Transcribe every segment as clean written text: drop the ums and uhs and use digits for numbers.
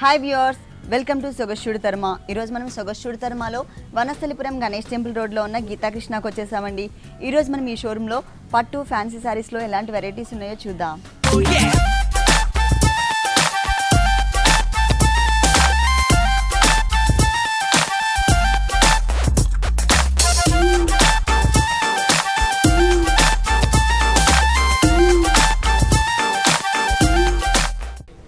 Hi viewers, welcome to Sogashchudu Tarma. ఈ రోజు మనం Sogashchudu Tarmalo Vanasthalipuram Ganesh temple road లో ఉన్న గీతా కృష్ణకి వచ్చేసామండి. ఈ రోజు మనం ఈ షోరూమ్ లో పట్టు ఫ్యాన్సీ సారీస్ లో ఎలాంటి వెరైటీస్ ఉన్నాయో చూద్దాం.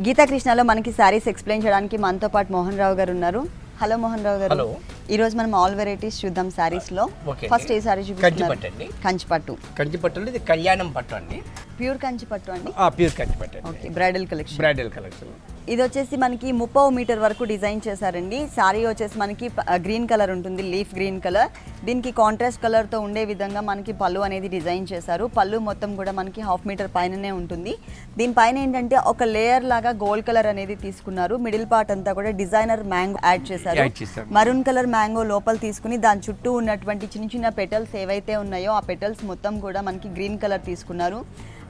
గీతా కృష్ణలో మనకి సారీస్ ఎక్స్ప్లెయిన్ చేయడానికి మనతో పాటు మోహన్ రావు గారు ఉన్నారు. హలో మోహన్ రావు గారు. ఈ రోజు మనం ఆల్ వెరైటీస్ చూద్దాం సారీస్ లో. ఫస్ట్ ఏ సారీ చూపిస్తున్నారు? కంచిపట్టు. కంచిపట్టులో ఇది కళ్యాణం పట్టు అండి. ప్యూర్ కంచిపట్టు అండి. ప్యూర్ కంచిపట్టు. Okay, bridal collection. ఇది వచ్చేసి మనకి 30 మీటర్ వరకు డిజైన్ చేశారండి. సారీ వచ్చేసి మనకి గ్రీన్ కలర్ ఉంటుంది, లీఫ్ గ్రీన్ కలర్. దీనికి కాంట్రాస్ట్ కలర్ తో ఉండే విధంగా మనకి పళ్ళు అనేది డిజైన్ చేశారు. పళ్ళు మొత్తం కూడా మనకి 1/2 మీటర్ పైననే ఉంటుంది. దీనిపైన ఏంటంటే ఒక లేయర్ లాగా గోల్డ్ కలర్ అనేది తీసుకున్నారు. మిడిల్ పార్ట్ అంతా కూడా డిజైనర్ మ్యాంగో యాడ్ చేశారు. మరూన్ కలర్ మ్యాంగో లోపల తీసుకుని దాని చుట్టూ ఉన్నటువంటి చిన్న చిన్న పెటల్స్ ఏవైతే ఉన్నాయో ఆ పెటల్స్ మొత్తం కూడా మనకి గ్రీన్ కలర్ తీసుకున్నారు.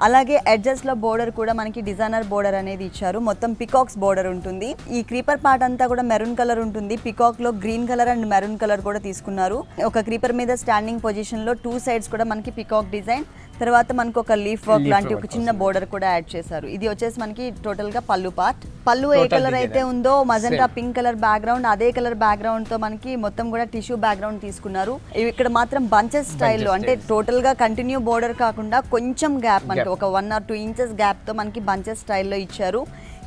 అలాగే ఎడ్జెస్ లో బోర్డర్ కూడా మనకి డిజైనర్ బోర్డర్ అనేది ఇచ్చారు. మొత్తం పికాక్స్ బోర్డర్ ఉంటుంది. ఈ క్రీపర్ పార్ట్ అంతా కూడా మెరూన్ కలర్ ఉంటుంది. పికాక్ లో green colour and maroon colour కూడా తీసుకున్నారు. ఒక క్రీపర్ మీద స్టాండింగ్ పొజిషన్ లో 2 సైడ్స్ కూడా మనకి పికాక్ డిజైన్, తర్వాత మనకు ఒక లీఫ్ వర్క్ లాంటి ఒక చిన్న బోర్డర్ కూడా యాడ్ చేశారు. ఇది వచ్చేసి మనకి టోటల్ గా పళ్ళు పార్ట్. పళ్ళు ఏ కలర్ అయితే ఉందో మజెంటా పింక్ కలర్ బ్యాక్గ్రౌండ్, అదే కలర్ బ్యాక్గ్రౌండ్ తో మనకి మొత్తం కూడా టిష్యూ బ్యాక్గ్రౌండ్ తీసుకున్నారు. ఇక్కడ మాత్రం బంచెస్ స్టైల్లో, అంటే టోటల్ గా కంటిన్యూ బోర్డర్ కాకుండా కొంచెం గ్యాప్, అంటే ఒక 1 or 2 ఇంచెస్ గ్యాప్ తో మనకి బంచెస్ స్టైల్లో ఇచ్చారు.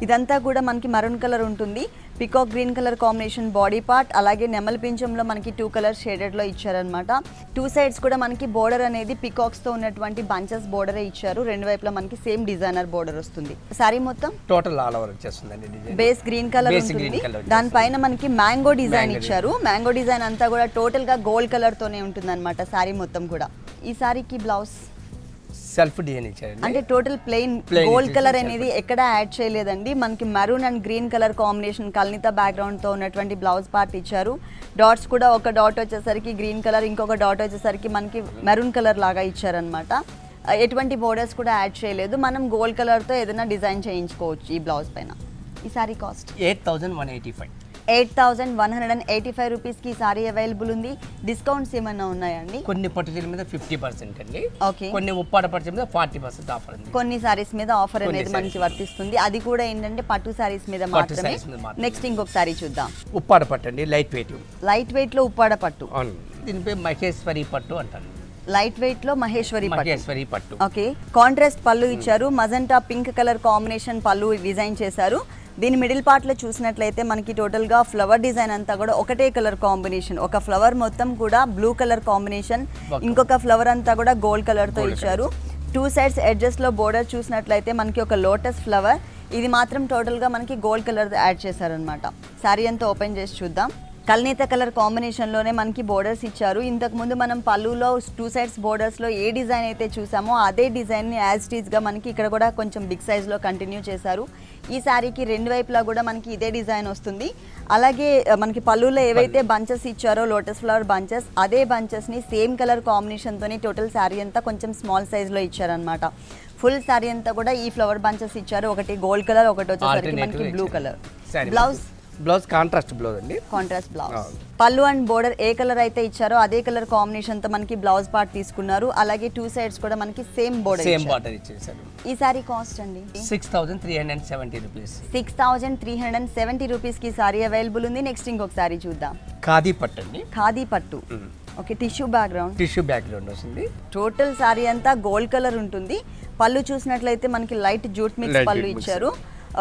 ఇదంతా కూడా మనకి మరూన్ కలర్ ఉంటుంది. Peacock green colour combination body part, అలాగే నెమలి పింఛంలో మనకి 2 కలర్ షేడెడ్ లో ఇచ్చారనమాట. 2 సైడ్స్ కూడా మనకి బోర్డర్ అనేది పికాక్స్ తో ఉన్నటువంటి బంచెస్ బోర్డరే ఇచ్చారు. రెండు వైపులా మనకి సేమ్ డిజైనర్ బోర్డర్ వస్తుంది. సారీ మొత్తం టోటల్ ఆల్ ఓవర్ వచ్చేస్తుందండి. డిజైన్ బేస్ గ్రీన్ కలర్ ఉంటుంది. దానిపైన మనకి మ్యాంగో డిజైన్ ఇచ్చారు. మ్యాంగో డిజైన్ అంతా కూడా టోటల్ గా గోల్డ్ కలర్ తోనే ఉంటుంది అనమాట సారీ మొత్తం కూడా. ఈ సారీకి బ్లౌజ్ సెల్ఫ్ డిజైన్ ఇచ్చారు, అంటే టోటల్ ప్లెయిన్ గోల్డ్ కలర్ అనేది ఎక్కడ యాడ్ చేయలేదండి. మనకి maroon and green colour combination కల్నితా బ్యాక్గ్రౌండ్ తో ఉన్నటువంటి బ్లౌజ్ పార్ట్ ఇచ్చారు. డాట్స్ కూడా ఒక డాట్ వచ్చేసరికి గ్రీన్ కలర్, ఇంకొక డాట్ వచ్చేసరికి మనకి మెరూన్ కలర్ లాగా ఇచ్చారనమాట. ఎటువంటి బోర్డర్స్ కూడా యాడ్ చేయలేదు. మనం గోల్డ్ కలర్ తో ఏదైనా డిజైన్ చేయించుకోవచ్చు ఈ బ్లౌజ్ పైన. ఈ సారీ కాస్ట్ 8,185 రూపీస్ కి సారీ అవైలబుల్ ఉంది. డిస్కౌంట్స్ ఏమైనా ఉన్నాయండి? కొన్ని పట్టు చీరల మీద 50% అండి. ఓకే. కొన్ని ఉప్పాడ పట్టు మీద 40% ఆఫర్ ఉంది. కొన్ని సారీస్ మీద ఆఫర్ అనేది మనకి వర్తిస్తుంది. అది కూడా ఏంటంటే పట్టు సారీస్ మీద మాత్రమే. నెక్స్ట్ ఇంకొక సారీ చూద్దాం. ఉప్పాడ పట్టు అండి, లైట్ వెయిట్ లో ఉప్పాడ పట్టు. దీనిపై మహేశ్వరి పట్టు అంటారు. లైట్ వెయిట్ లో మహేశ్వరి పట్టు. ఓకే, కాంట్రాస్ట్ పళ్ళు ఇచ్చారు. మజెంటా పింక్ కలర్ కాంబినేషన్ పళ్ళు డిజైన్ చేశారు. దీని మిడిల్ పార్ట్ లో చూసినట్లయితే మనకి టోటల్ గా ఫ్లవర్ డిజైన్ అంతా కూడా ఒకటే కలర్ కాంబినేషన్. ఒక ఫ్లవర్ మొత్తం కూడా బ్లూ కలర్ కాంబినేషన్, ఇంకొక ఫ్లవర్ అంతా కూడా గోల్డ్ కలర్ తో ఇచ్చారు. 2 సైడ్స్ ఎడ్జెస్ లో బోర్డర్ చూసినట్లయితే మనకి ఒక లోటస్ ఫ్లవర్, ఇది మాత్రం టోటల్ గా మనకి గోల్డ్ కలర్ యాడ్ చేశారనమాట. సారీ అంతా ఓపెన్ చేసి చూద్దాం. కల్నేత కలర్ కాంబినేషన్ లోనే మనకి బోర్డర్స్ ఇచ్చారు. ఇంతకు ముందు మనం పళ్ళులో 2 సైడ్స్ బోర్డర్స్ లో ఏ డిజైన్ అయితే చూసామో అదే డిజైన్ ని యాజ్ ఇట్ ఈజ్ గా మనకి ఇక్కడ కూడా కొంచెం బిగ్ సైజ్ లో కంటిన్యూ చేశారు. ఈ సారీకి రెండు వైపులా కూడా మనకి ఇదే డిజైన్ వస్తుంది. అలాగే మనకి పళ్ళులో ఏవైతే బంచెస్ ఇచ్చారో లోటస్ ఫ్లవర్ బంచెస్, అదే బంచెస్ ని సేమ్ కలర్ కాంబినేషన్ తోని టోటల్ సారీ అంతా కొంచెం స్మాల్ సైజ్ లో ఇచ్చారనమాట. ఫుల్ సారీ అంతా కూడా ఈ ఫ్లవర్ బంచెస్ ఇచ్చారు. ఒకటి గోల్డ్ కలర్, ఒకటి వచ్చేసరికి మనకి blue colour. Blouse contrast blouse అండి. Contrast blouse. పళ్ళు అండ్ బోర్డర్ ఏ కలర్ అయితే ఇచ్చారో అదే కలర్ కాంబినేషన్ తో మనకి బ్లౌజ్ పార్ట్ తీసుకున్నారు. అలాగే 2 సైడ్స్ కూడా మనకి సేమ్ బోర్డర్ ఇచ్చేసారు. ఈ సారీ కాస్ట్ అండి 6,370 రూపీస్. 6,370 రూపీస్ కి సారీ అవైలబుల్ ఉంది. నెక్స్ట్ ఇంకొక సారీ చూద్దాం. ఖాదీ పట్టు అండి. ఖాదీ పట్టు. ఓకే, టిష్యూ బ్యాక్గ్రౌండ్ వస్తుంది. టోటల్ సారీ అంతా గోల్డ్ కలర్ ఉంటుంది. పళ్ళు చూసినట్లయితే మనకి లైట్ జూట్ మిక్స్ పళ్ళు ఇచ్చారు.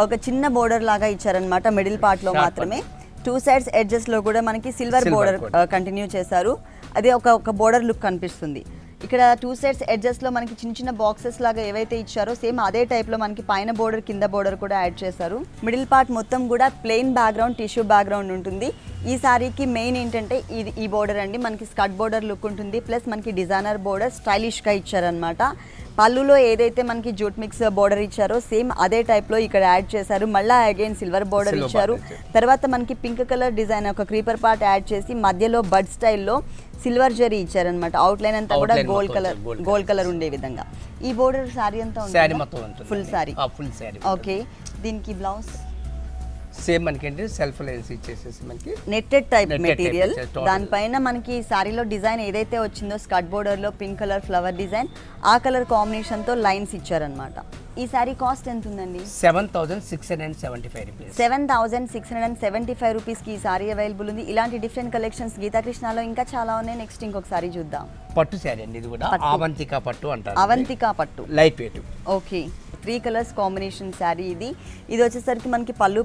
ఒక చిన్న బోర్డర్ లాగా ఇచ్చారనమాట మిడిల్ పార్ట్ లో మాత్రమే. 2 సైడ్స్ ఎడ్జెస్ లో కూడా మనకి సిల్వర్ బోర్డర్ కంటిన్యూ చేశారు. అదే ఒక బోర్డర్ లుక్ కనిపిస్తుంది. ఇక్కడ 2 సైడ్స్ ఎడ్జెస్ లో మనకి చిన్న చిన్న బాక్సెస్ లాగా ఏవైతే ఇచ్చారో సేమ్ అదే టైప్ లో మనకి పైన బోర్డర్ కింద బోర్డర్ కూడా యాడ్ చేశారు. మిడిల్ పార్ట్ మొత్తం కూడా ప్లెయిన్ బ్యాక్గ్రౌండ్, టిష్యూ బ్యాక్గ్రౌండ్ ఉంటుంది. ఈ సారీకి మెయిన్ ఏంటంటే ఈ బోర్డర్ అండి. మనకి స్కర్ట్ బోర్డర్ లుక్ ఉంటుంది, ప్లస్ మనకి డిజైనర్ బోర్డర్ స్టైలిష్ గా ఇచ్చారనమాట. పళ్ళులో ఏదైతే మనకి జూట్ మిక్స్ బోర్డర్ ఇచ్చారో సేమ్ అదే టైప్ లో ఇక్కడ యాడ్ చేశారు. మళ్ళీ అగైన్ సిల్వర్ బోర్డర్ ఇచ్చారు. తర్వాత మనకి పింక్ కలర్ డిజైన్ ఒక క్రీపర్ పార్ట్ యాడ్ చేసి మధ్యలో బడ్ స్టైల్లో సిల్వర్ జరీ ఇచ్చారనమాట. అవుట్ లైన్ అంతా కూడా గోల్డ్ కలర్ ఉండే విధంగా. ఈ బోర్డర్ సారీ అంతా ఉంటుంది, ఫుల్ సారీ. ఓకే, దీనికి బ్లౌజ్ సేమ్ మనకి ఏంటి సెల్ఫ్ లైన్స్ ఇచ్చేసేసి మనకి netted type Netted type material ఇచ్చారు, total. దానిపైన మనకి సారీలో డిజైన్ ఏదైతే వచ్చిందో స్కర్ట్ బోర్డర్ లో పింక్ కలర్ ఫ్లవర్ డిజైన్ ఆ కలర్ కాంబినేషన్ తో లైన్స్ ఇచ్చారనమాట. ఈ సారీ కాస్ట్ ఎంత ఉందండి? 7,675 రూపీస్. 7,675 రూపీస్ కి ఈ సారీ అవైలబుల్ ఉంది. ఇలాంటి డిఫరెంట్ కలెక్షన్స్ గీతాకృష్ణలో ఇంకా చాలా ఉన్నాయి. నెక్స్ట్ ఇంకొక సారీ చూద్దాం. పట్టు శారీ అండి ఇది కూడా, అవంతిక పట్టు అంటారు. అవంతిక పట్టు, light weight. Okay. 3 colours combination sari ఇది. ఇది వచ్చేసరికి మనకి పళ్ళు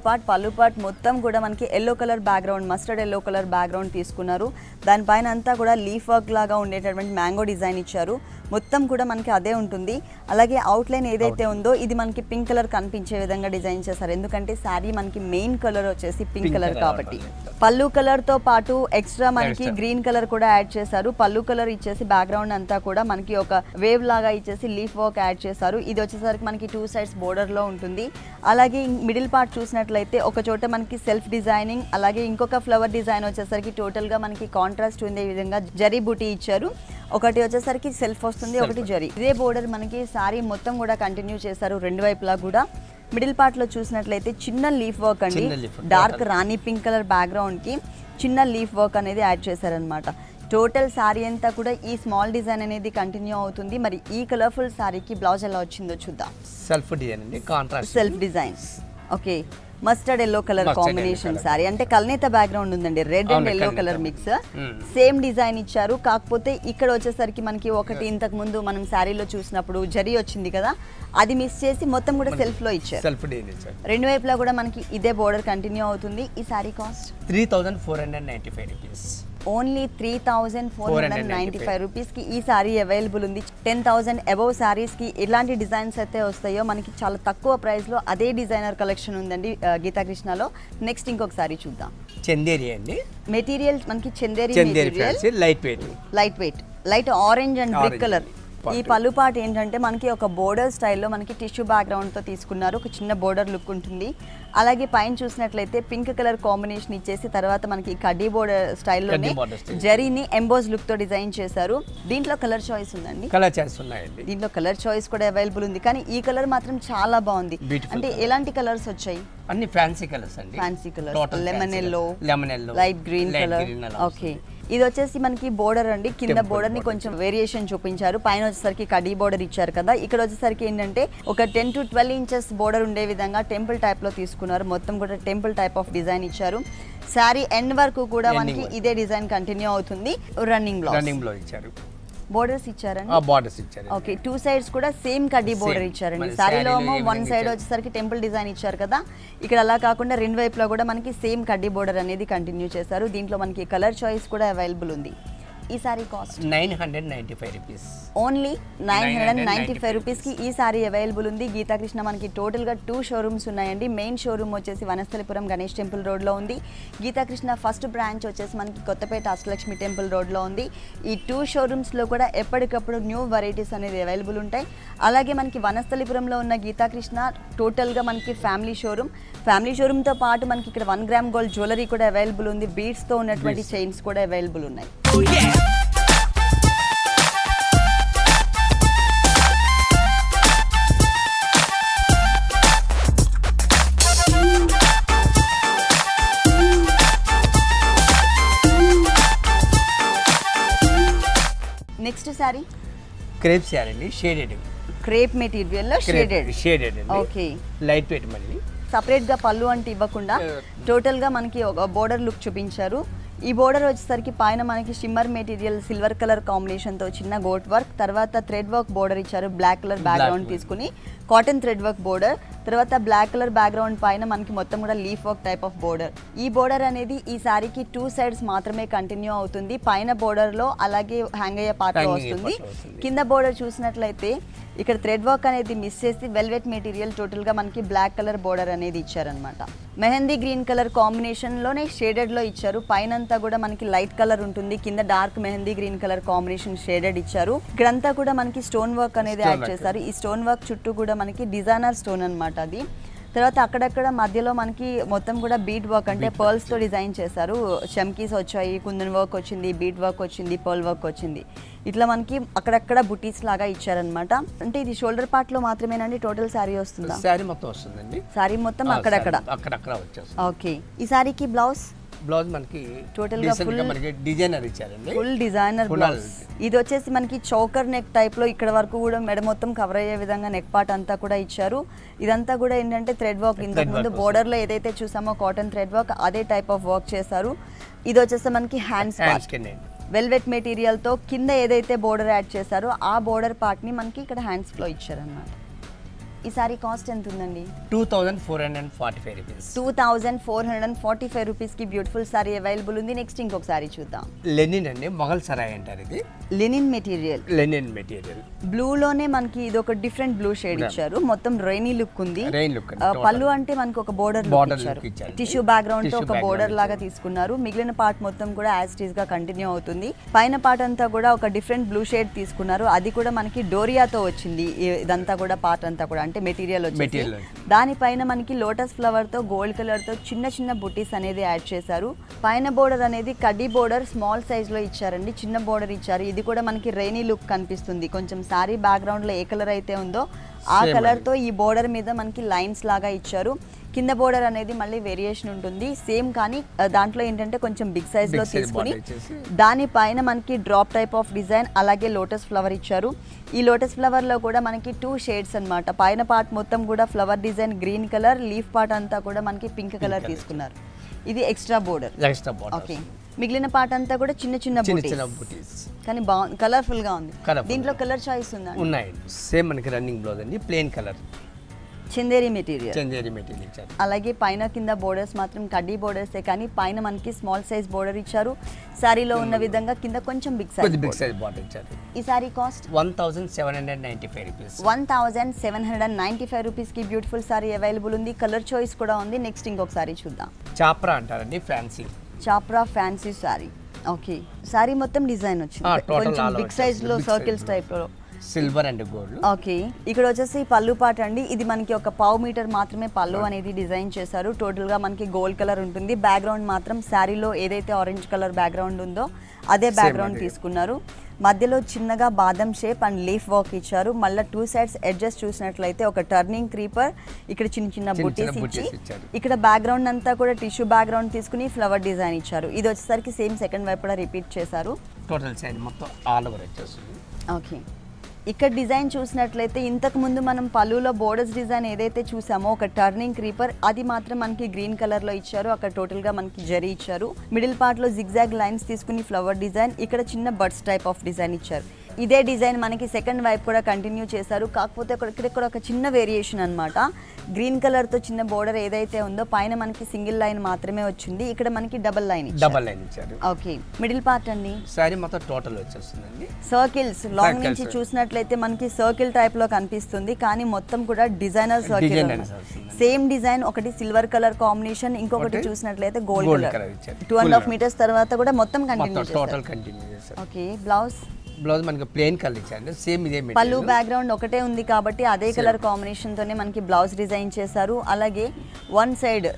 పార్ట్ మొత్తం కూడా మనకి yellow colour background, mustard yellow colour background తీసుకున్నారు. దానిపైన అంతా కూడా లీఫ్ వర్క్ లాగా ఉండేటటువంటి మ్యాంగో డిజైన్ ఇచ్చారు. మొత్తం కూడా మనకి అదే ఉంటుంది. అలాగే అవుట్లైన్ ఏదైతే ఉందో ఇది మనకి పింక్ కలర్ కనిపించే విధంగా డిజైన్ చేశారు. ఎందుకంటే శారీ మనకి మెయిన్ కలర్ వచ్చేసి పింక్ కలర్ కాబట్టి. పళ్ళు కలర్ తో పాటు ఎక్స్ట్రా మనకి గ్రీన్ కలర్ కూడా యాడ్ చేశారు. పళ్ళు కలర్ ఇచ్చేసి బ్యాక్గ్రౌండ్ అంతా కూడా మనకి ఒక వేవ్ లాగా ఇచ్చేసి లీఫ్ వర్క్ యాడ్ చేశారు. ఇది వచ్చేసరికి మనకి 2 సైడ్స్ బోర్డర్ లో ఉంటుంది. అలాగే మిడిల్ పార్ట్ చూసినట్లయితే ఒక చోట మనకి సెల్ఫ్ డిజైనింగ్, అలాగే ఇంకొక ఫ్లవర్ డిజైన్ వచ్చేసరికి టోటల్ గా మనకి కాంట్రాస్ట్ ఉండే విధంగా జరీ బూటీ ఇచ్చారు. ఒకటి వచ్చేసరికి సెల్ఫ్ వస్తుంది, ఒకటి జరీ. ఇదే బోర్డర్ మనకి సారీ మొత్తం కూడా కంటిన్యూ చేశారు రెండు వైపులా కూడా. మిడిల్ పార్ట్ లో చూసినట్లయితే చిన్న లీఫ్ వర్క్ అండి, డార్క్ రాణి పింక్ కలర్ బ్యాక్గ్రౌండ్ కి చిన్న లీఫ్ వర్క్ అనేది యాడ్ చేశారనమాట. టోటల్ సారీ అంతా కూడా ఈ స్మాల్ డిజైన్ అనేది కంటిన్యూ అవుతుంది. మరి ఈ కలర్ఫుల్ సారీకి బ్లౌజ్ ఎలా వచ్చిందో చూద్దాం. సెల్ఫ్ డిజైన్ అండి, contrast self design. Okay, mustard yellow colour combination sorry, అంటే కల్నేత బ్యాక్గ్రౌండ్ ఉందండి, red and yellow colour mix. Same design ఇచ్చారు. కాకపోతే ఇక్కడ వచ్చేసరికి మనకి ఒకటి ఇంతకు ముందు మనం శారీలో చూసినప్పుడు జరీ వచ్చింది కదా, అది మిస్ చేసి మొత్తం కూడా సెల్ఫ్ లో ఇచ్చారు. సెల్ఫ్ డిజైన్ ఇచ్చారు. రెండు వైపులా కూడా మనకి ఇదే బోర్డర్ కంటిన్యూ అవుతుంది. ఈ sari cost 3,495 rupees. Only 3,495 rupees కి ఈ సారీ అవైలబుల్ ఉంది. 10,000 అబౌవ్ సారీస్ కి ఎలాంటి డిజైన్స్ అయితే వస్తాయో మనకి చాలా తక్కువ ప్రైస్ లో అదే డిజైనర్ కలెక్షన్ ఉందండి గీతాకృష్ణలో. నెక్స్ట్ ఇంకొక సారీ చూద్దాం. చందేరి అండి, మెటీరియల్ మనకి Chanderi material, light weight. Light orange and brick colour. ఈ పళ్ళు పార్ట్ ఏంటంటే మనకి ఒక బోర్డర్ స్టైల్లో మనకి టిష్యూ బ్యాక్గ్రౌండ్ తో తీసుకున్నారు. ఒక చిన్న బోర్డర్ లుక్ ఉంటుంది. అలాగే పైన చూసినట్లయితే పింక్ కలర్ కాంబినేషన్ ఇచ్చేసి తర్వాత మనకి కడ్డీ బోర్డర్ స్టైల్లోనే జరీని ఎంబోజ్ లుక్ తో డిజైన్ చేశారు. దీంట్లో కలర్ చాయిస్ ఉందండి, కలర్ చాయిస్ ఉన్నాయండి. దీంట్లో కలర్ చాయిస్ కూడా అవైలబుల్ ఉంది. కానీ ఈ కలర్ మాత్రం చాలా బాగుంది. అంటే ఎలాంటి కలర్స్ వచ్చాయి? అన్ని ఫ్యాన్సీ కలర్స్ అండి. Fancy colours, lemon yellow, lemon light green colour. Okay, ఇది వచ్చేసి మనకి బోర్డర్ అండి. కింద బోర్డర్ ని కొంచెం వేరియేషన్ చూపించారు. పైన వచ్చేసరికి కడీ బోర్డర్ ఇచ్చారు కదా. ఇక్కడ వచ్చేసరికి ఏంటంటే ఒక 10 to 12 ఇంచెస్ బోర్డర్ ఉండే విధంగా టెంపుల్ టైప్ లో తీసుకున్నారు. మొత్తం కూడా టెంపుల్ టైప్ ఆఫ్ డిజైన్ ఇచ్చారు. శారీ ఎండ్ వరకు కూడా మనకి ఇదే డిజైన్ కంటిన్యూ అవుతుంది. రన్నింగ్ బ్లౌజ్ ఇచ్చారు. బోర్డర్స్ ఇచ్చారండి, బోర్డర్స్ ఇచ్చారు. ఓకే, 2 సైడ్స్ కూడా సేమ్ కడ్డీ బోర్డర్ ఇచ్చారండి. సారీలో 1 సైడ్ వచ్చేసరికి టెంపుల్ డిజైన్ ఇచ్చారు కదా, ఇక్కడ అలా కాకుండా రెండు వైపులా కూడా మనకి సేమ్ కడ్డీ బోర్డర్ అనేది కంటిన్యూ చేశారు. దీంట్లో మనకి కలర్ చాయిస్ కూడా అవైలబుల్ ఉంది. ఈ sari cost 995 rupees. Only 995 rupees కి ఈ సారీ అవైలబుల్ ఉంది. గీతాకృష్ణ మనకి టోటల్ గా 2 షోరూమ్స్ ఉన్నాయండి. మెయిన్ షోరూమ్ వచ్చేసి వనస్థలిపురం గణేష్ టెంపుల్ రోడ్ లో ఉంది. గీతాకృష్ణ ఫస్ట్ బ్రాంచ్ వచ్చేసి మనకి కొత్తపేట అష్టలక్ష్మి టెంపుల్ రోడ్ లో ఉంది. ఈ 2 షోరూమ్స్ లో కూడా ఎప్పటికప్పుడు న్యూ వెరైటీస్ అనేది అవైలబుల్ ఉంటాయి. అలాగే మనకి వనస్థలిపురంలో ఉన్న గీతాకృష్ణ టోటల్ గా మనకి ఫ్యామిలీ షోరూమ్ తో పాటు మనకి ఇక్కడ 1 గ్రామ్ గోల్డ్ జ్యువెలరీ కూడా అవైలబుల్ ఉంది. బీడ్స్ తో ఉన్నటువంటి చైన్స్ కూడా అవైలబుల్ ఉన్నాయి. నెక్స్ట్ సారీ క్రేప్ సారీ అండి, షేడెడ్. క్రేప్ మెటీరియల్ లో షేడెడ్. ఓకే, లైట్ వెయిట్ మళ్ళీ. సపరేట్ గా పళ్ళు అంటే ఇవ్వకుండా టోటల్ గా మనకి ఒక బోర్డర్ లుక్ చూపించారు. ఈ బోర్డర్ వచ్చేసరికి పైన మనకి shimmer material silver colour combination తో చిన్న గోట్ వర్క్, తర్వాత థ్రెడ్ వర్క్ బోర్డర్ ఇచ్చారు. బ్లాక్ కలర్ బ్యాక్గ్రౌండ్ తీసుకుని కాటన్ థ్రెడ్ వర్క్ బోర్డర్, తర్వాత బ్లాక్ కలర్ బ్యాక్గ్రౌండ్ పైన మనకి మొత్తం కూడా leaf work type of border. ఈ బోర్డర్ అనేది ఈ సారీకి 2 సైడ్స్ మాత్రమే కంటిన్యూ అవుతుంది. పైన బోర్డర్ లో అలాగే హ్యాంగ్ అయ్యే పార్ట్ లో వస్తుంది. కింద బోర్డర్ చూసినట్లయితే ఇక్కడ థ్రెడ్ వర్క్ అనేది మిస్ చేసి వెల్వెట్ మెటీరియల్ టోటల్ గా మనకి బ్లాక్ కలర్ బోర్డర్ అనేది ఇచ్చారనమాట. మెహందీ గ్రీన్ కలర్ కాంబినేషన్ లోనే షేడెడ్ లో ఇచ్చారు. పైన అంతా కూడా మనకి లైట్ కలర్ ఉంటుంది, కింద dark mehndi green colour combination shaded ఇచ్చారు. ఇక్కడంతా కూడా మనకి స్టోన్ వర్క్ అనేది యాడ్ చేశారు. ఈ స్టోన్ వర్క్ చుట్టూ కూడా మనకి డిజైనర్ స్టోన్ అనమాట అది. తర్వాత అక్కడక్కడ మధ్యలో మనకి మొత్తం కూడా బీట్ వర్క్ అంటే పర్ల్స్ తో డిజైన్ చేశారు. చమ్కీస్ వచ్చాయి, కుందన్ వర్క్ వచ్చింది, బీట్ వర్క్ వచ్చింది, పర్ల్ వర్క్ వచ్చింది. ఇట్లా మనకి అక్కడక్కడ బుటీస్ లాగా ఇచ్చారనమాట. అంటే ఇది షోల్డర్ పార్ట్ లో మాత్రమేనండి టోటల్ శారీ వస్తుందా? శారీ మొత్తం వస్తుందండి. శారీ మొత్తం అక్కడక్కడ వచ్చేస్తుంది. ఓకే. ఈ శారీకి బ్లౌజ్ మనకి టోటల్ గా మనకి డిజైనర్ ఇచ్చారండి. Full designer blouse. ఇది వచ్చేసి మనకి చౌకర్ నెక్ టైప్ లో ఇక్కడ వరకు కూడా మెడ మొత్తం కవర్ అయ్యే విధంగా నెక్ పార్ట్ అంతా కూడా ఇచ్చారు. ఇదంతా కూడా ఏంటంటే థ్రెడ్ వర్క్. ఇంతకు ముందు బోర్డర్ లో ఏదైతే చూసామో కాటన్ థ్రెడ్ వర్క్ అదే టైప్ ఆఫ్ వర్క్ చేశారు. ఇది వచ్చేసి మనకి హ్యాండ్స్ పార్ట్ వెల్వెట్ మెటీరియల్ తో కింద ఏదైతే బోర్డర్ యాడ్ చేశారో ఆ బోర్డర్ పార్ట్ ని మనకి ఇక్కడ హ్యాండ్స్ లో ఇచ్చారన్నమాట. ఈ సారీ కాస్ట్ ఎంత ఉందండి? 2445 రూపీస్. 2445 రూపీస్ కి బ్యూటిఫుల్ సారీ అవైలబుల్ ఉంది. నెక్స్ట్ ఇంకొక సారీ చూద్దాం. లెనిన్ అండి, మొఘల్ సరాయ్ అంటారు. ఇది లెనిన్ మెటీరియల్. బ్లూ లోనే మనకి ఇది ఒక డిఫరెంట్ బ్లూ షేడ్ ఇచ్చారు. మొత్తం రైనీ లుక్ ఉంది. పళ్ళు అంటే మనకి ఒక బోర్డర్ ఇచ్చారు. టిష్యూ బ్యాక్గ్రౌండ్ తో ఒక బోర్డర్ లాగా తీసుకున్నారు. మిగిలిన పార్ట్ మొత్తం కూడా యాజ్ ఇట్ ఈస్ గా కంటిన్యూ అవుతుంది. పైన పార్ట్ అంతా కూడా ఒక డిఫరెంట్ బ్లూ షేడ్ తీసుకున్నారు. అది కూడా మనకి డోరియాతో వచ్చింది. ఇదంతా కూడా పార్ట్ అంతా కూడా అంటే మెటీరియల్ వచ్చేసి దానిపైన మనకి లోటస్ ఫ్లవర్ తో గోల్డ్ కలర్ తో చిన్న చిన్న బుటీస్ అనేది యాడ్ చేశారు. పైన బోర్డర్ అనేది కడ్డీ బోర్డర్ స్మాల్ సైజ్ లో ఇచ్చారండి. చిన్న బోర్డర్ ఇచ్చారు. ఇది కూడా మనకి రైనీ లుక్ కనిపిస్తుంది. కొంచెం సారీ బ్యాక్గ్రౌండ్ లో ఏ కలర్ అయితే ఉందో ఆ కలర్ తో ఈ బోర్డర్ మీద మనకి లైన్స్ లాగా ఇచ్చారు. కింద బోర్డర్ అనేది మళ్ళీ వేరియేషన్ ఉంటుంది సేమ్, కానీ దాంట్లో ఏంటంటే కొంచెం బిగ్ సైజ్ లో తీసుకుని దానిపైన మనకి డ్రాప్ టైప్ ఆఫ్ డిజైన్ అలాగే లోటస్ ఫ్లవర్ ఇచ్చారు. ఈ లోటస్ ఫ్లవర్ లో కూడా మనకి 2 షేడ్స్ అన్నమాట. పైన పార్ట్ మొత్తం కూడా flower design green colour, leaf part అంతా కూడా మనకి పింక్ కలర్ తీసుకున్నారు. ఇది ఎక్స్ట్రా బోర్డర్. ఓకే. మిగిలిన పార్ట్ అంతా కూడా చిన్న చిన్న బుటీస్, కానీ బాగుంది, కలర్ఫుల్ గా ఉంది. దీంట్లో కలర్ చాయిస్ ఉందా? ఉన్నాయి. సేమ్ మనకి రన్నింగ్ బ్లౌజ్ అండి, ప్లెయిన్ కలర్ చందేరి మెటీరియల్. ఇచ్చారు. అలాగే పైన కింద బోర్డర్స్ మాత్రం కడ్డీ బోర్డర్సే, కానీ పైన మనకి స్మాల్ సైజ్ బోర్డర్ ఇచ్చారు. సారీలో ఉన్న విధంగా కింద కొంచెం బిగ్ సైజ్ బోర్డర్ ఇచ్చారు. ఈ సారీ కాస్ట్ 1795 రూపీస్. 1795 రూపీస్ కి బ్యూటిఫుల్ సారీ అవైలబుల్ ఉంది. కలర్ చాయిస్ కూడా ఉంది. నెక్స్ట్ ఇంకొక సారీ చూద్దాం. చాప్రా అంటారండి, fancy. Chapra fancy sorry. Okay. Sorry మొత్తం డిజైన్ వచ్చింది. కొంచెం బిగ్ సైజ్ లో సర్కిల్స్ టైప్ లో సిల్వర్ అండ్ గోల్డ్. ఓకే. ఇక్కడ వచ్చేసి పళ్ళు పాట అండి. ఇది మనకి ఒక పావు మీటర్ మాత్రమే పళ్ళు అనేది డిజైన్ చేశారు. టోటల్ గా మనకి గోల్డ్ కలర్ ఉంటుంది. బ్యాక్గ్రౌండ్ మాత్రం శారీలో ఏదైతే ఆరెంజ్ కలర్ బ్యాక్గ్రౌండ్ ఉందో అదే బ్యాక్గ్రౌండ్ తీసుకున్నారు. మధ్యలో చిన్నగా బాదం షేప్ అండ్ లీఫ్ వర్క్ ఇచ్చారు. మళ్ళీ 2 సైడ్స్ ఎడ్జెస్ చూసినట్లయితే ఒక టర్నింగ్ క్రీపర్, ఇక్కడ చిన్న చిన్న బుటీస్ ఇచ్చి ఇక్కడ బ్యాక్గ్రౌండ్ అంతా కూడా టిష్యూ బ్యాక్గ్రౌండ్ తీసుకుని ఫ్లవర్ డిజైన్ ఇచ్చారు. ఇది వచ్చేసరికి సేమ్ సెకండ్ వైపు కూడా రిపీట్ చేశారు. టోటల్ సైడ్ మొత్తం ఆల్ ఓవర్ వచ్చేస్తుంది. ఓకే. ఇక్కడ డిజైన్ చూసినట్లయితే ఇంతకు ముందు మనం పళ్ళులో బోర్డర్స్ డిజైన్ ఏదైతే చూసామో ఒక టర్నింగ్ క్రీపర్, అది మాత్రం మనకి గ్రీన్ కలర్ లో ఇచ్చారు. అక్కడ టోటల్ గా మనకి జరీ ఇచ్చారు. మిడిల్ పార్ట్ లో జిగ్జాగ్ లైన్స్ తీసుకుని ఫ్లవర్ డిజైన్, ఇక్కడ చిన్న బర్డ్స్ టైప్ ఆఫ్ డిజైన్ ఇచ్చారు. ఇదే డిజైన్ మనకి సెకండ్ వైపు కూడా కంటిన్యూ చేశారు. కాకపోతే ఇక్కడ ఒక చిన్న వేరియేషన్ అన్నమాట. గ్రీన్ కలర్ తో చిన్న బోర్డర్ ఏదైతే ఉందో పైన మనకి సింగిల్ లైన్ మాత్రమే వచ్చింది. ఇక్కడ మనకి డబుల్ లైన్ ఇచ్చారు. ఓకే. మిడిల్ పార్ట్ అండి, సారీ మొత్తం టోటల్ వచ్చేస్తుందండి. సర్కిల్స్ లాంగ్ నుంచి చూసినట్లయితే మనకి సర్కిల్ టైప్ లో కనిపిస్తుంది, కానీ మొత్తం కూడా డిజైనర్ సర్కిల్. సేమ్ డిజైన్, ఒకటి సిల్వర్ కలర్ కాంబినేషన్, ఇంకొకటి చూసినట్లయితే గోల్డ్ కలర్. 2.5 మీటర్స్ తర్వాత కూడా మొత్తం కంటిన్యూ చేశారు. ఓకే. బ్లౌజ్ మనకి ప్లెయిన్ కలర్ ఇచ్చారు. సేమ్ ఇదే పళ్ళు బ్యాక్గ్రౌండ్ ఒకటే ఉంది కాబట్టి అదే కలర్ కాంబినేషన్ తోనే మనకి బ్లౌజ్ డిజైన్ చేశారు. అలాగే వన్ సైడ్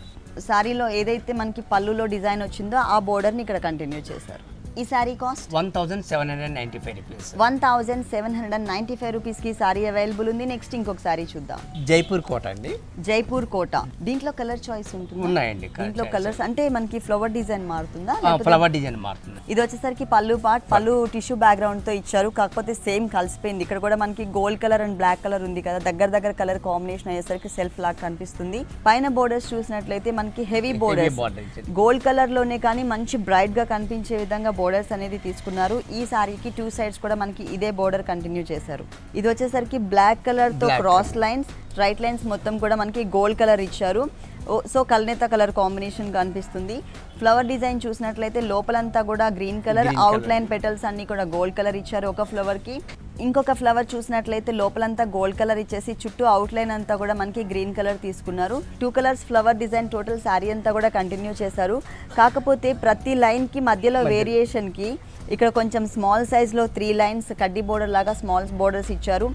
సారీలో ఏదైతే మనకి పళ్ళులో డిజైన్ వచ్చిందో ఆ బోర్డర్ ని ఇక్కడ కంటిన్యూ చేశారు. ఈ సారీ కాస్ట్ 1795 రూపీస్. 1795 రూపీస్ కి సారీ అవైలబుల్ ఉంది. నెక్స్ట్ ఇంకొక సారీ చూద్దాం. జైపూర్ కోట అండి. జైపూర్ కోట. దీంట్లో కలర్ చాయిస్ ఉంటుంది. ఉన్నాయండి. దీంట్లో కలర్స్ అంటే మనకి ఫ్లవర్ డిజైన్ మారుతుందా? ఫ్లవర్ డిజైన్ మారుతుంది. ఇది వచ్చేసరికి పళ్ళు పార్ట్, పళ్ళు టిష్యూ బ్యాక్గ్రౌండ్ తో ఇచ్చారు. కాకపోతే సేమ్ కలిసిపోయింది. ఇక్కడ కూడా మనకి gold colour and black colour ఉంది కదా, దగ్గర కలర్ కాంబినేషన్ అయ్యేసరికి సెల్ఫ్ లాగా కనిపిస్తుంది. పైన బోర్డర్స్ చూసినట్లయితే మనకి హెవీ బోర్డర్స్ గోల్డ్ కలర్ లోనే కానీ మంచి బ్రైట్ గా కనిపించే విధంగా బోర్డర్స్ అనేది తీసుకున్నారు. ఈ సారీకి 2 సైడ్స్ కూడా మనకి ఇదే బోర్డర్ కంటిన్యూ చేశారు. ఇది వచ్చేసరికి బ్లాక్ కలర్ తో క్రాస్ లైన్స్, రైట్ లైన్స్ మొత్తం కూడా మనకి గోల్డ్ కలర్ ఇచ్చారు. సో కల్నేత కలర్ కాంబినేషన్ కనిపిస్తుంది. ఫ్లవర్ డిజైన్ చూసినట్లయితే లోపలంతా కూడా green colour, out line petals అన్ని కూడా గోల్డ్ కలర్ ఇచ్చారు ఒక ఫ్లవర్ కి. ఇంకొక ఫ్లవర్ చూసినట్లయితే లోపలంతా గోల్డ్ కలర్ ఇచ్చేసి చుట్టూ అవుట్ లైన్ అంతా కూడా మనకి గ్రీన్ కలర్ తీసుకున్నారు. 2 colours flower design total sari అంతా కూడా కంటిన్యూ చేశారు. కాకపోతే ప్రతి లైన్ కి మధ్యలో వేరియేషన్ కి ఇక్కడ కొంచెం స్మాల్ సైజ్ లో 3 లైన్స్ కడ్డీ బోర్డర్ లాగా స్మాల్ బోర్డర్స్ ఇచ్చారు.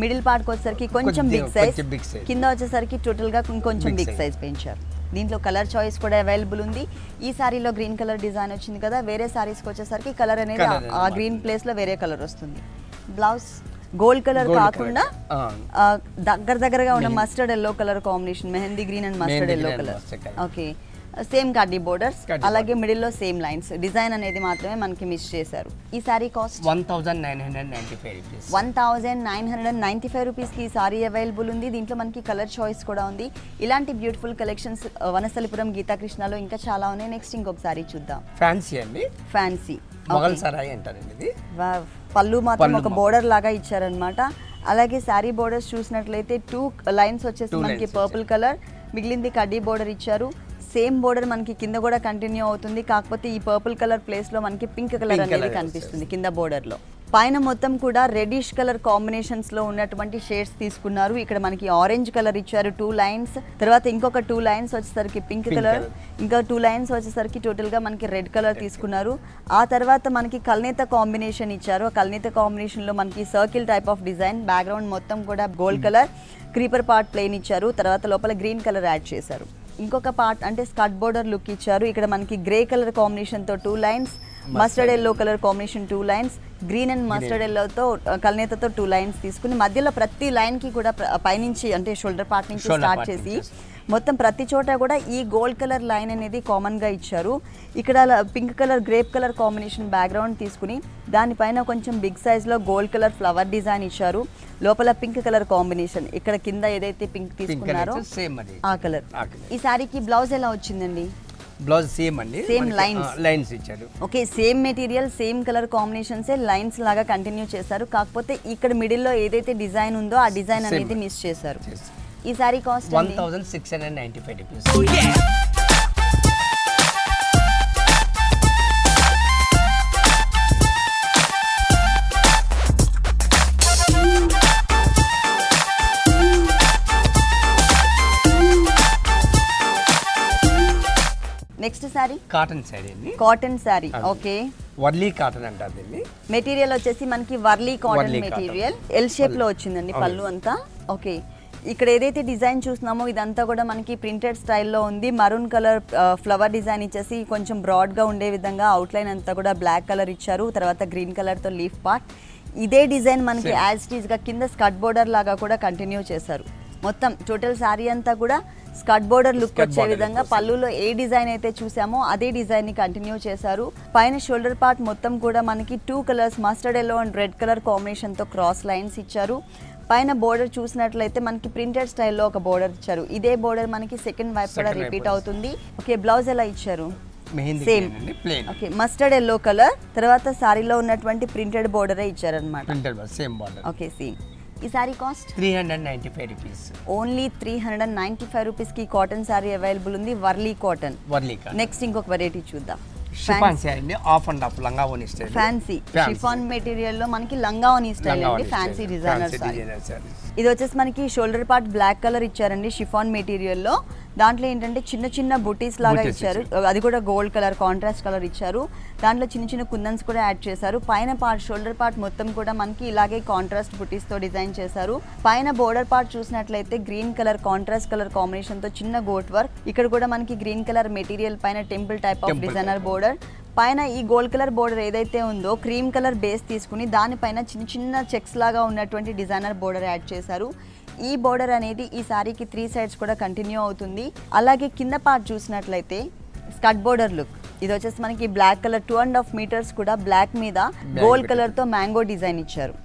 మిడిల్ పార్ట్కి వచ్చేసరికి కొంచెం బిగ్ సైజ్, కొంచెం big size. కింద వచ్చేసరికి టోటల్గా కొంచెం Big బిగ్ size. సైజ్ పెంచారు. దీంట్లో కలర్ చాయిస్ కూడా అవైలబుల్ ఉంది. ఈ సారీలో గ్రీన్ కలర్ డిజైన్ వచ్చింది కదా, వేరే సారీస్కి వచ్చేసరికి కలర్ అనేది Colour ఆ గ్రీన్ ప్లేస్లో వేరే కలర్ వస్తుంది. బ్లౌజ్ గోల్డ్ కలర్ Gold కాకుండా colour. దగ్గరగా ఉన్న mustard yellow colour combination, mehndi green and mustard Mehndi yellow green and colour. mustard colour. Okay, same కడ్డీ బోర్డర్స్, Kaddi అలాగే మిడిల్లో సేమ్ లైన్స్. డిజైన్ అనేది మాత్రమే మనకి మిస్ చేశారు. ఈ సారీ కాస్ట్ 1995 rupees. 1995 రూపీస్కి ఈ సారీ అవైలబుల్ ఉంది. దీంట్లో మనకి కలర్ చాయిస్ కూడా ఉంది. ఇలాంటి బ్యూటిఫుల్ కలెక్షన్స్ వనస్థలిపురం గీతాకృష్ణలో ఇంకా చాలా ఉన్నాయి. నెక్స్ట్ ఇంకొక సారీ చూద్దాం. ఫ్యాన్సీ అండి, ఫ్యాన్సీ మొగల్ సరాయి అంటారండి ఇది. పళ్ళు మాత్రం పళ్ళు ఒక బోర్డర్ లాగా ఇచ్చారనమాట. అలాగే శారీ బోర్డర్స్ చూసినట్లయితే 2 లైన్స్ వచ్చేసి Two మనకి lines పర్పుల్ కలర్, మిగిలింది కడ్డీ బోర్డర్ ఇచ్చారు. సేమ్ బోర్డర్ మనకి కింద కూడా కంటిన్యూ అవుతుంది, కాకపోతే ఈ పర్పుల్ కలర్ ప్లేస్ లో మనకి పింక్ కలర్ Pink అనేది colour కనిపిస్తుంది కింద బోర్డర్ లో. పైన మొత్తం కూడా రెడ్డిష్ కలర్ కాంబినేషన్స్ లో ఉన్నటువంటి షేడ్స్ తీసుకున్నారు. ఇక్కడ మనకి ఆరెంజ్ కలర్ ఇచ్చారు 2 లైన్స్, తర్వాత ఇంకొక 2 లైన్స్ వచ్చేసరికి పింక్ కలర్, ఇంకా 2 లైన్స్ వచ్చేసరికి టోటల్ గా మనకి రెడ్ కలర్ తీసుకున్నారు. ఆ తర్వాత మనకి కల్నేత కాంబినేషన్ ఇచ్చారు. ఆ కల్నేత కాంబినేషన్ లో మనకి circle type of design, background మొత్తం కూడా gold colour, creeper part plain ఇచ్చారు. తర్వాత లోపల గ్రీన్ కలర్ యాడ్ చేశారు. ఇంకొక పార్ట్ అంటే స్కర్ట్ బోర్డర్ లుక్ ఇచ్చారు. ఇక్కడ మనకి గ్రే కలర్ కాంబినేషన్ తో 2 lines, mustard yellow colour combination 2 lines, green and mustard ఎల్లోతో కల్నేతతో 2 లైన్స్ తీసుకుని మధ్యలో ప్రతి లైన్ కి కూడా పైనుంచి అంటే షోల్డర్ పార్ట్ నుంచి స్టార్ట్ చేసి మొత్తం ప్రతి చోట కూడా ఈ గోల్డ్ కలర్ లైన్ అనేది కామన్ గా ఇచ్చారు. ఇక్కడ pink colour grape colour combination background తీసుకుని దానిపైన కొంచెం బిగ్ సైజ్ లో గోల్డ్ కలర్ ఫ్లవర్ డిజైన్ ఇచ్చారు. లోపల పింక్ కలర్ కాంబినేషన్, ఇక్కడ కింద ఏదైతే పింక్ తీసుకున్నారో సేమ్ అది ఆ కలర్. ఈ సారీకి బ్లౌజ్ ఎలా వచ్చిందండి? బ్లౌజ్ సేమ్ అండి, సేమ్ లైన్స్ లైన్స్ ఇచ్చారు. Okay, same material same colour combinations lines లాగా కంటిన్యూ చేశారు. కాకపోతే ఇక్కడ మిడిల్ లో ఏదైతే డిజైన్ ఉందో ఆ డిజైన్ అనేది మిస్ చేశారు. ఈ sari cost 1695 rupees. Next sari cotton sari అండి, cotton sari. Okay, Warli cotton అంటారు దీన్ని. మెటీరియల్ వచ్చేసి మనకి Warli cotton Warli material, L shape లో వచ్చిందండి పళ్ళు అంతా. ఓకే, ఇక్కడ ఏదైతే డిజైన్ చూస్తున్నామో ఇదంతా కూడా మనకి ప్రింటెడ్ స్టైల్లో ఉంది. మరూన్ కలర్ ఫ్లవర్ డిజైన్ ఇచ్చేసి కొంచెం బ్రాడ్గా ఉండే విధంగా అవుట్లైన్ అంతా కూడా బ్లాక్ కలర్ ఇచ్చారు. తర్వాత గ్రీన్ కలర్తో లీఫ్ పార్ట్. ఇదే డిజైన్ మనకి యాజ్ ఇట్ ఈస్గా కింద స్కర్ట్ బోర్డర్ లాగా కూడా కంటిన్యూ చేశారు. మొత్తం టోటల్ శారీ అంతా కూడా స్కర్ట్ బోర్డర్ లుక్ వచ్చే విధంగా పళ్ళులో ఏ డిజైన్ అయితే చూసామో అదే డిజైన్ ని కంటిన్యూ చేశారు. పైన షోల్డర్ పార్ట్ మొత్తం కూడా మనకి 2 colours mustard yellow and red colour combination తో క్రాస్ లైన్స్ ఇచ్చారు. పైన బోర్డర్ చూసినట్లయితే మనకి ప్రింటెడ్ స్టైల్లో ఒక బోర్డర్ ఇచ్చారు. ఇదే బోర్డర్ మనకి సెకండ్ వైపు కూడా రిపీట్ అవుతుంది. ఓకే, బ్లౌజ్ ఎలా ఇచ్చారు? Same. Okay, mustard yellow colour, తర్వాత సారీలో ఉన్నటువంటి ప్రింటెడ్ బోర్డరే ఇచ్చారనమాట. Same border. Okay, same. ఈ sari cost 395 rupees. Only 395 rupees కి కాటన్ సారీ అవైలబుల్ ఉంది, Warli cotton. Warli cotton. Next ఇంకొక వెరైటీ చూద్దాం. షిఫాన్ సారీ అండి, ఆఫ్ అండ్ ఆఫ్ లంగా ఓని స్టైల్. ఫ్యాన్సీ షిఫాన్ మెటీరియల్ లో మనకి లంగా ఓని స్టైల్ అండి, ఫ్యాన్సీ డిజైనర్ సారీ. ఇది వచ్చేసి మనకి షోల్డర్ పార్ట్ బ్లాక్ కలర్ ఇచ్చారండి షిఫాన్ మెటీరియల్ లో. దాంట్లో ఏంటంటే చిన్న చిన్న బుటీస్ లాగా ఇచ్చారు, అది కూడా గోల్డ్ కలర్ కాంట్రాస్ట్ కలర్ ఇచ్చారు. దాంట్లో చిన్న చిన్న కుందన్స్ కూడా యాడ్ చేశారు. పైన పార్ట్ షోల్డర్ పార్ట్ మొత్తం కూడా మనకి ఇలాగే కాంట్రాస్ట్ బుటీస్ తో డిజైన్ చేశారు. పైన బోర్డర్ పార్ట్ చూసినట్లయితే green colour contrast colour combination తో చిన్న గోట్ వర్క్. ఇక్కడ కూడా మనకి గ్రీన్ కలర్ మెటీరియల్ పైన temple type of designer border. పైన ఈ గోల్డ్ కలర్ బోర్డర్ ఏదైతే ఉందో క్రీమ్ కలర్ బేస్ తీసుకుని దానిపైన చిన్న చిన్న చెక్స్ లాగా ఉన్నటువంటి డిజైనర్ బోర్డర్ యాడ్ చేశారు. ఈ బోర్డర్ అనేది ఈ సారీకి 3 సైడ్స్ కూడా కంటిన్యూ అవుతుంది. అలాగే కింద పార్ట్ చూసినట్లయితే స్కర్ట్ బోర్డర్ లుక్. ఇది వచ్చేసి మనకి బ్లాక్ కలర్ 2.5 మీటర్స్ కూడా బ్లాక్ మీద గోల్డ్ కలర్ తో మ్యాంగో డిజైన్ ఇచ్చారు.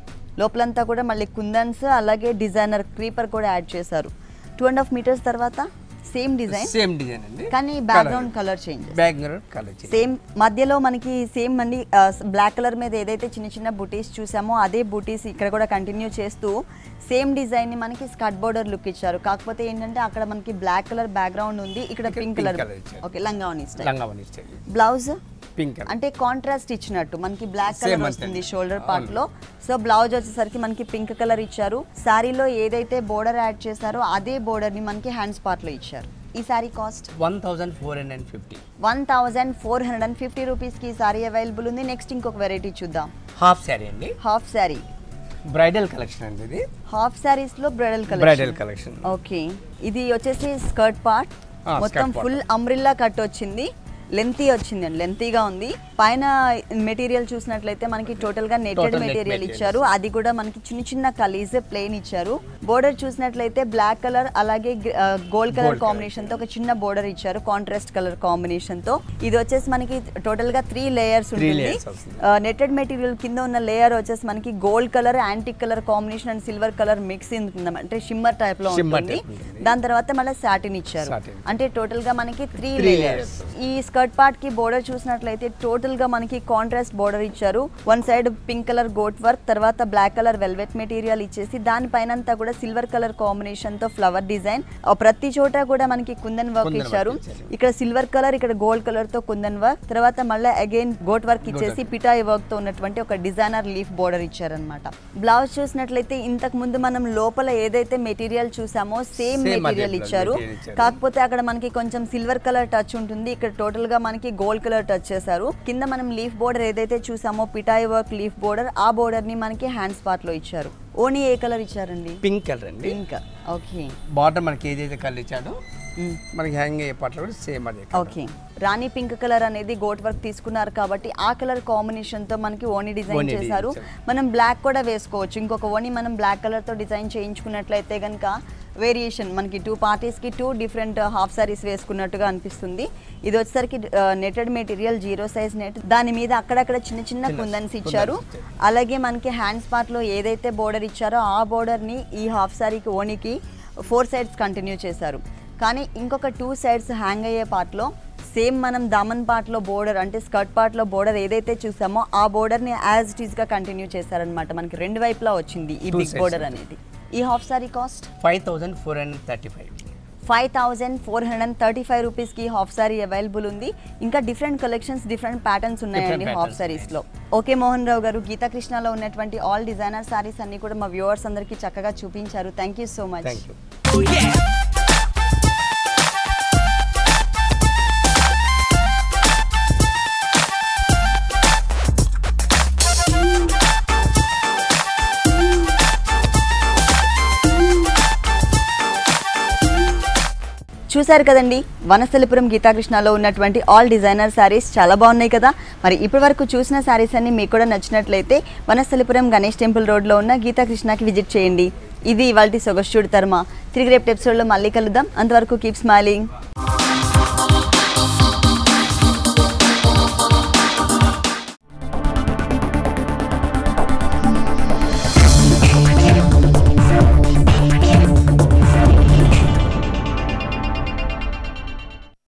లోపలంతా కూడా మళ్ళీ కుందన్స్ అలాగే డిజైనర్ క్రీపర్ కూడా యాడ్ చేశారు. 2.5 మీటర్స్ తర్వాత సేమ్ డిజైన్ అండి, కానీ బ్యాక్గ్రౌండ్ కలర్ చేంజ్. సేమ్ మధ్యలో మనకి సేమ్ అండి, బ్లాక్ కలర్ మీద ఏదైతే చిన్న చిన్న బుటీస్ చూసామో అదే బుటీస్ ఇక్కడ కూడా కంటిన్యూ చేస్తూ సేమ్ డిజైన్ ని మనకి స్కర్ట్ బోర్డర్ లుక్ ఇచ్చారు. కాకపోతే ఏంటంటే అక్కడ మనకి బ్లాక్ కలర్ బ్యాక్గ్రౌండ్ ఉంది, ఇక్కడ పింక్ కలర్. ఓకే, లంగావని స్టైల్. బ్లౌజ్ పింక్ అంటే కాంట్రాస్ట్ ఇచ్చినట్టు మనకి బ్లాక్ కలర్ వస్తుంది షోల్డర్ పార్ట్ లో. సో బ్లౌజ్ వచ్చేసరికి మనకి పింక్ కలర్ ఇచ్చారు. సారీలో ఏదైతే బోర్డర్ యాడ్ చేశారో అదే బోర్డర్ ని మనకి హ్యాండ్స్ పార్ట్ లో ఇచ్చారు. ఈ సారీ కాస్ట్ 1450 రూపీస్ కి సారీ అవైలబుల్ ఉంది. నెక్స్ట్ ఇంకొక వెరైటీ చూద్దాం. హాఫ్ సారీ అండి, హాఫ్ సారీ బ్రైడల్ కలెక్షన్ అండి ఇది. హాఫ్ సారీస్ లో బ్రైడల్ బ్రైడల్ కలెక్షన్. ఓకే, ఇది వచ్చేసి స్కర్ట్ పార్ట్ మొత్తం ఫుల్ అంబ్రిల్లా కట్ వచ్చింది, లెంతీ వచ్చిందండి, లెంతీగా ఉంది. పైన మెటీరియల్ చూసినట్లయితే మనకి టోటల్ గా నెటెడ్ మెటీరియల్ ఇచ్చారు, అది కూడా మనకి చిన్న చిన్న కలీజ్ ప్లెయిన్ ఇచ్చారు. బోర్డర్ చూసినట్లయితే బ్లాక్ కలర్ అలాగే గోల్డ్ కలర్ కాంబినేషన్ తో ఒక చిన్న బోర్డర్ ఇచ్చారు, కాంట్రాస్ట్ కలర్ కాంబినేషన్ తో. ఇది వచ్చేసి మనకి టోటల్ గా 3 లేయర్స్ ఉంటుంది. నెటెడ్ మెటీరియల్ కింద ఉన్న లేయర్ వచ్చేసి మనకి gold colour, antique colour combination and silver colour mix అంటే షిమ్మర్ టైప్ లో ఉంటుంది. దాని తర్వాత మళ్ళీ సాటిన్ ఇచ్చారు, అంటే టోటల్ గా మనకి 3 లేయర్స్. ఈ స్కర్ట్ పార్ట్ కి బోర్డర్ చూసినట్లయితే టోటల్ గా మనకి కాంట్రాస్ట్ బోర్డర్ ఇచ్చారు. One side pink colour gota work, తర్వాత బ్లాక్ కలర్ వెల్వెట్ మెటీరియల్ ఇచ్చేసి దానిపైన అంతా కూడా సిల్వర్ కలర్ కాంబినేషన్ తో ఫ్లవర్ డిజైన్. ప్రతి చోట కూడా మనకి కుందన్ వర్క్ ఇచ్చారు. ఇక్కడ సిల్వర్ కలర్, ఇక్కడ గోల్డ్ కలర్ తో కుందన్ వర్క్, తర్వాత మళ్ళీ అగైన్ గోట్ వర్క్ ఇచ్చేసి పిటాయి వర్క్ తో ఉన్నటువంటి ఒక డిజైనర్ లీఫ్ బోర్డర్ ఇచ్చారనమాట. బ్లౌజ్ చూసినట్లయితే ఇంతకు ముందు మనం లోపల ఏదైతే మెటీరియల్ చూసామో సేమ్ మెటీరియల్ ఇచ్చారు, కాకపోతే అక్కడ మనకి కొంచెం సిల్వర్ కలర్ టచ్ ఉంటుంది, ఇక్కడ టోటల్ గా మనకి గోల్డ్ కలర్ టచ్ చేశారు. కింద మనం లీఫ్ బోర్డర్ ఏదైతే చూసామో పిటాయి వర్క్ లీఫ్ బోర్డర్, ఆ బోర్డర్ ని మనకి హ్యాండ్స్ పార్ట్ లో ఇచ్చారు. ఓనీ ఏ కలర్ ఇచ్చారండి? పింక్ కలర్ అండి. పింక్. ఓకే, బార్డర్ మనకి ఏదైతే కలర్ ఇచ్చాడో మనకి హ్యాంగ్ అయ్యే పార్ట్ కూడా సేమ్ అదే. ఓకే, రాణి పింక్ కలర్ అనేది గోట్ వర్క్ తీసుకున్నారు కాబట్టి ఆ కలర్ కాంబినేషన్ తో మనకి ఓనీ డిజైన్ చేశారు. మనం బ్లాక్ కూడా వేసుకోవచ్చు, ఇంకొక ఓనీ మనం బ్లాక్ కలర్ తో డిజైన్ చేయించుకున్నట్లయితే కనుక వేరియేషన్ మనకి 2 పార్టీస్ కి 2 డిఫరెంట్ హాఫ్ సారీస్ వేసుకున్నట్టుగా అనిపిస్తుంది. ఇది వచ్చేసరికి నెటెడ్ మెటీరియల్ 0 సైజ్ నెట్, దాని మీద అక్కడక్కడ చిన్న చిన్న కుందన్స్ ఇచ్చారు. అలాగే మనకి హ్యాండ్స్ పార్ట్ లో ఏదైతే బోర్డర్ ఇచ్చారో ఆ బోర్డర్ ని ఈ హాఫ్ సారీకి ఓనికి 4 సైడ్స్ కంటిన్యూ చేశారు. కానీ ఇంకొక 2 సైడ్స్ హ్యాంగ్ అయ్యే పార్ట్ లో సేమ్ మనం దామన్ పార్ట్ లో బోర్డర్ అంటే స్కర్ట్ పార్ట్ లో బోర్డర్ ఏదైతే చూసామో ఆ బోర్డర్ ని యాజ్ ఇట్ ఈస్ గా కంటిన్యూ చేశారనమాట. మనకి 2 వైపులా వచ్చింది ఈ బిగ్ బోర్డర్ అనేది. ఈ హాఫ్ సారీ కాస్ట్ 5435. 5435 రూపీస్ కి హాఫ్ సారీ అవైలబుల్ ఉంది. ఇంకా డిఫరెంట్ కలెక్షన్స్, డిఫరెంట్ ప్యాటర్న్స్ ఉన్నాయండి హాఫ్ సారీస్ లో. ఓకే మోహన్ రావు గారు, గీతా కృష్ణలో ఉన్నటువంటి ఆల్ డిజైనర్ సారీస్ అన్ని కూడా మా వ్యూవర్స్ అందరికీ చక్కగా చూపించారు. Thank you so much. చూసారు కదండి, వనస్థలిపురం గీతాకృష్ణలో ఉన్నటువంటి ఆల్ డిజైనర్ శారీస్ చాలా బాగున్నాయి కదా. మరి ఇప్పటి వరకు చూసిన శారీస్ అన్ని మీకు కూడా నచ్చినట్లయితే వనస్థలిపురం గణేష్ టెంపుల్ రోడ్లో ఉన్న గీతాకృష్ణకి విజిట్ చేయండి. ఇది ఇవాల్టి సొగసు చూడతారమా. తిరిగి రేపు ఎపిసోడ్లో మళ్ళీ కలుద్దాం. అంతవరకు కీప్ స్మైలింగ్.